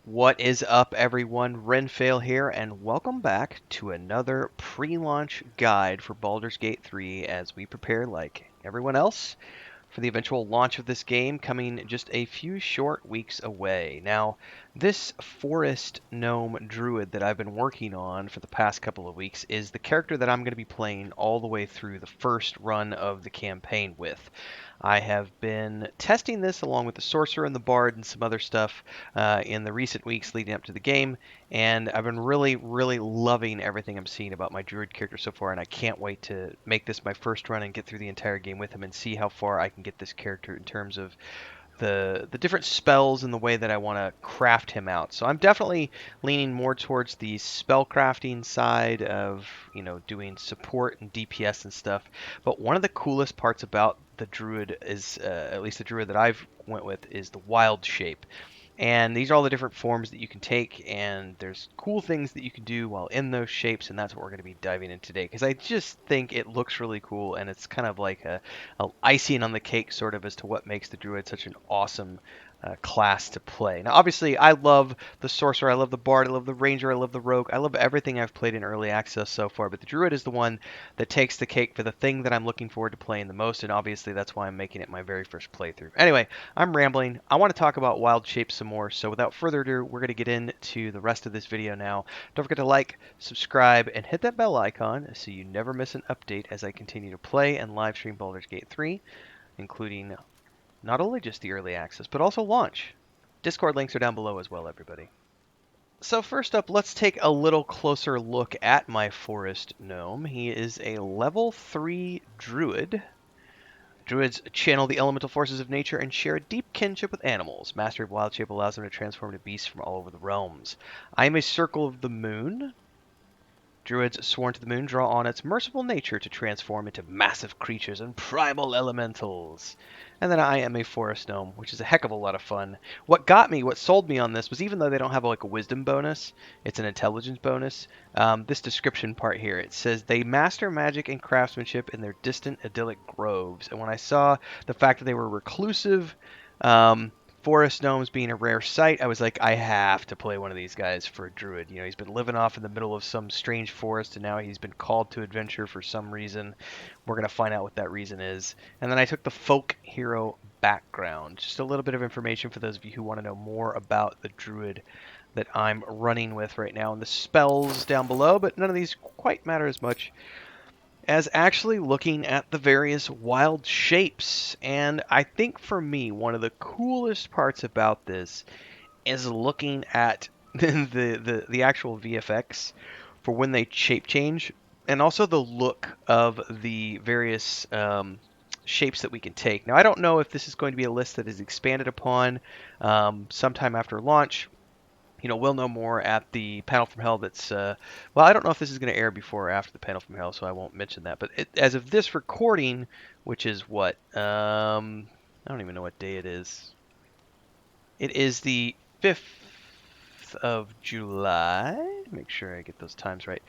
What is up, everyone? Renfail here, and welcome back to another pre-launch guide for Baldur's Gate 3 as we prepare, like everyone else, for the eventual launch of this game coming just a few short weeks away. Now, this forest gnome druid that I've been working on for the past couple of weeks is the character that I'm going to be playing all the way through the first run of the campaign with. I have been testing this along with the sorcerer and the bard and some other stuff in the recent weeks leading up to the game, and I've been really loving everything I'm seeing about my druid character so far, and I can't wait to make this my first run and get through the entire game with him and see how far I can get this character in terms of the different spells and the way that I want to craft him out. So I'm definitely leaning more towards the spell crafting side of, doing support and DPS and stuff. But one of the coolest parts about the druid is, at least the druid that I've went with, is the wild shape. And these are all the different forms that you can take, and there's cool things that you can do while in those shapes, and that's what we're going to be diving in today. Because I just think it looks really cool, and it's kind of like a icing on the cake, sort of, as to what makes the druid such an awesome class to play. Now, obviously, I love the sorcerer, I love the bard, I love the ranger, I love the rogue, I love everything I've played in early access so far. But the druid is the one that takes the cake for the thing that I'm looking forward to playing the most, and obviously that's why I'm making it my very first playthrough. Anyway, I'm rambling. I want to talk about wild shapes some more, so without further ado, we're going to get into the rest of this video now. Don't forget to like, subscribe, and hit that bell icon so you never miss an update as I continue to play and live stream Baldur's Gate 3, including not only just the early access, but also launch. Discord links are down below as well, everybody. So first up, let's take a little closer look at my forest gnome. He is a level 3 druid. Druids channel the elemental forces of nature and share a deep kinship with animals. Mastery of Wild Shape allows them to transform into beasts from all over the realms. I am a circle of the moon. Druids sworn to the moon draw on its merciful nature to transform into massive creatures and primal elementals. And then I am a forest gnome, which is a heck of a lot of fun. What sold me on this was, even though they don't have like a wisdom bonus, it's an intelligence bonus. This description part here, it says they master magic and craftsmanship in their distant idyllic groves. And when I saw the fact that they were reclusive, forest gnomes being a rare sight, I was like, I have to play one of these guys for a druid. He's been living off in the middle of some strange forest, and now he's been called to adventure for some reason. We're going to find out what that reason is. And then I took the folk hero background. Just a little bit of information for those of you who want to know more about the druid that I'm running with right now. And the spells down below, but none of these quite matter as much as actually looking at the various wild shapes. And I think for me, one of the coolest parts about this is looking at the actual VFX for when they shape change, and also the look of the various shapes that we can take. Now, I don't know if this is going to be a list that is expanded upon sometime after launch. We'll know more at the panel from hell that's, well, I don't know if this is going to air before or after the panel from hell, so I won't mention that. But as of this recording, which is what, I don't even know what day it is. It is the 5th of July. Make sure I get those times right.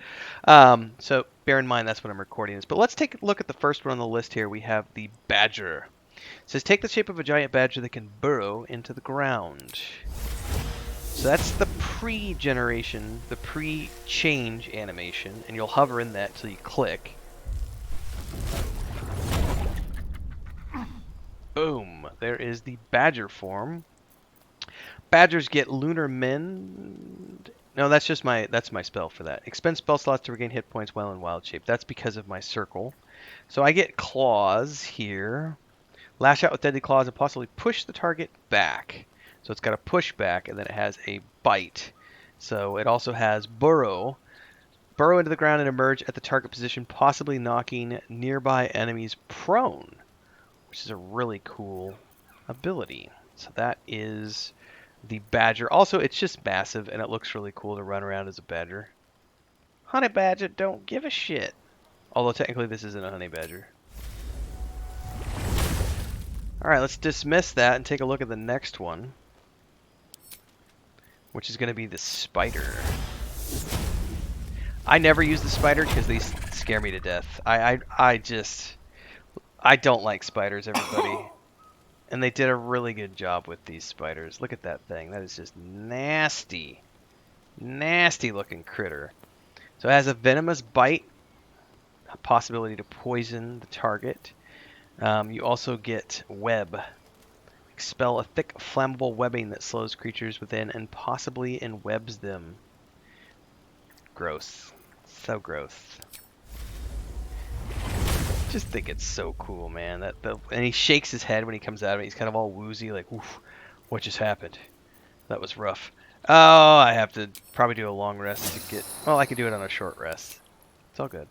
So bear in mind that's when I'm recording this. But let's take a look at the first one on the list here. We have the badger. It says, take the shape of a giant badger that can burrow into the ground. So that's the pre-generation, the pre-change animation, and you'll hover in that till you click. Boom! There is the badger form. Badgers get lunar mend. No, that's my spell for that. Expend spell slots to regain hit points while in wild shape. That's because of my circle. So I get claws here. Lash out with deadly claws and possibly push the target back. So it's got a push back, and then it has a bite. So it also has burrow. Burrow into the ground and emerge at the target position, possibly knocking nearby enemies prone, which is a really cool ability. So that is the badger. Also, it's just massive, and it looks really cool to run around as a badger. Honey badger don't give a shit. Although technically this isn't a honey badger. Alright, let's dismiss that and take a look at the next one, which is going to be the spider. I never use the spider because they scare me to death. I don't like spiders, everybody. And they did a really good job with these spiders. Look at that thing. That is just nasty. Nasty looking critter. So it has a venomous bite, a possibility to poison the target. You also get web. Expel a thick, flammable webbing that slows creatures within and possibly enwebs them. Gross. So gross. Just think it's so cool, man. And he shakes his head when he comes out of it. He's kind of all woozy, like, oof, what just happened? That was rough. Oh, I have to probably do a long rest to get... Well, I could do it on a short rest. It's all good.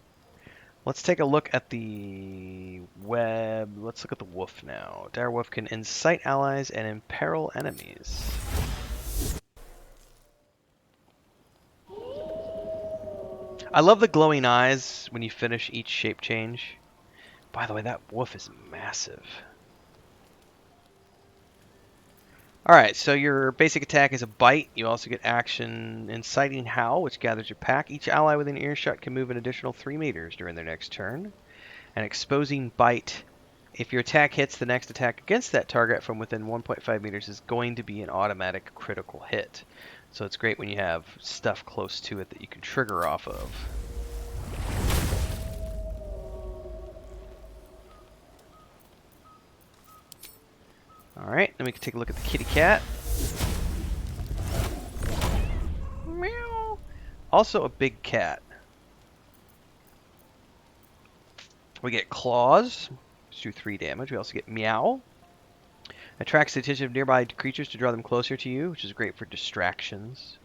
Let's take a look at the web. Let's look at the wolf now. Dire wolf can incite allies and imperil enemies. I love the glowing eyes when you finish each shape change. By the way, that wolf is massive. Alright, so your basic attack is a bite. You also get action Inciting Howl, which gathers your pack. Each ally within earshot can move an additional 3 meters during their next turn. And Exposing Bite. If your attack hits, the next attack against that target from within 1.5 meters is going to be an automatic critical hit. So it's great when you have stuff close to it that you can trigger off of. Alright, then we can take a look at the kitty cat. Meow. Also a big cat. We get claws, which do 3 damage. We also get meow. Attracts the attention of nearby creatures to draw them closer to you, which is great for distractions.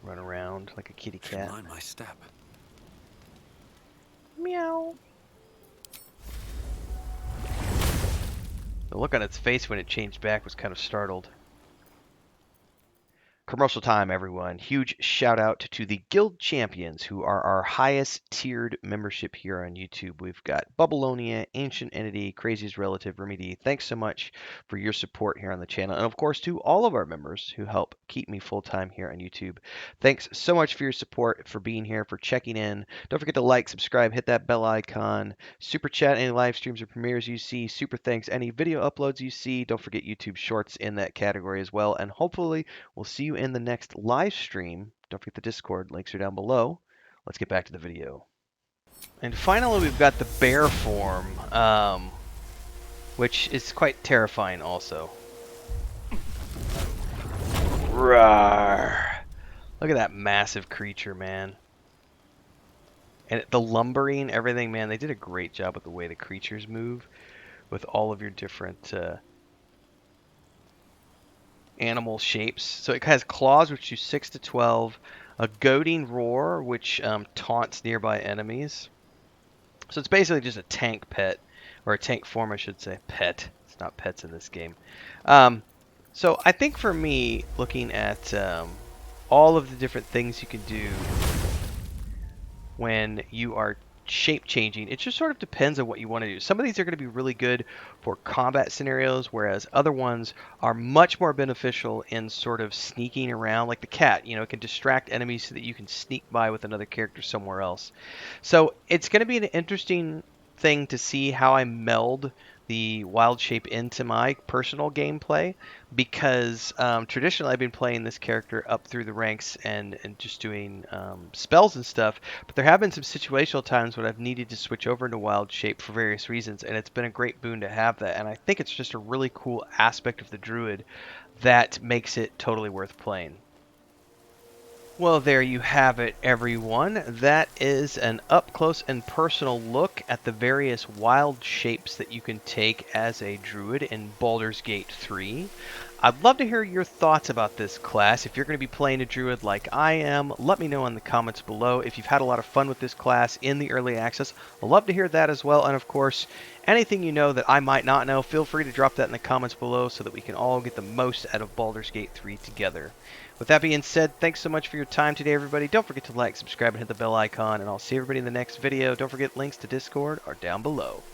Run around like a kitty cat. Mind my step. Meow. The look on its face when it changed back was kind of startled. Commercial time, everyone. Huge shout out to the Guild Champions, who are our highest tiered membership here on YouTube. We've got Bubbleonia, Ancient Entity, Crazy's Relative, Remedy. Thanks so much for your support here on the channel. And of course, to all of our members who help keep me full time here on YouTube. Thanks so much for your support, for being here, for checking in. Don't forget to like, subscribe, hit that bell icon. Super chat any live streams or premieres you see. Super thanks any video uploads you see. Don't forget YouTube Shorts in that category as well. And hopefully, we'll see you in the next live stream. Don't forget the Discord. Links are down below. Let's get back to the video. And finally, we've got the bear form, which is quite terrifying also. Roar. Look at that massive creature, man. And the lumbering, everything, man, they did a great job with the way the creatures move with all of your different animal shapes. So it has claws, which do 6 to 12, a goading roar, which taunts nearby enemies. So it's basically just a tank pet, or a tank form, I should say. Pet. It's not pets in this game. So I think for me, looking at all of the different things you can do when you are shape changing, it just sort of depends on what you want to do. Some of these are going to be really good for combat scenarios, whereas other ones are much more beneficial in sort of sneaking around, like the cat. You know, it can distract enemies so that you can sneak by with another character somewhere else. So it's going to be an interesting thing to see how I meld the wild shape into my personal gameplay, because traditionally I've been playing this character up through the ranks and just doing spells and stuff, but there have been some situational times when I've needed to switch over into wild shape for various reasons, and it's been a great boon to have that, and I think it's just a really cool aspect of the Druid that makes it totally worth playing. Well, there you have it, everyone. That is an up-close and personal look at the various wild shapes that you can take as a druid in Baldur's Gate 3. I'd love to hear your thoughts about this class. If you're going to be playing a druid like I am, let me know in the comments below. If you've had a lot of fun with this class in the early access, I'd love to hear that as well. And of course, anything you know that I might not know, feel free to drop that in the comments below so that we can all get the most out of Baldur's Gate 3 together. With that being said, thanks so much for your time today, everybody. Don't forget to like, subscribe, and hit the bell icon, and I'll see everybody in the next video. Don't forget links to Discord are down below.